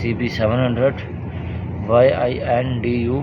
CP700 YINDU۔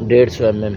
150 mm،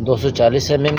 240 mm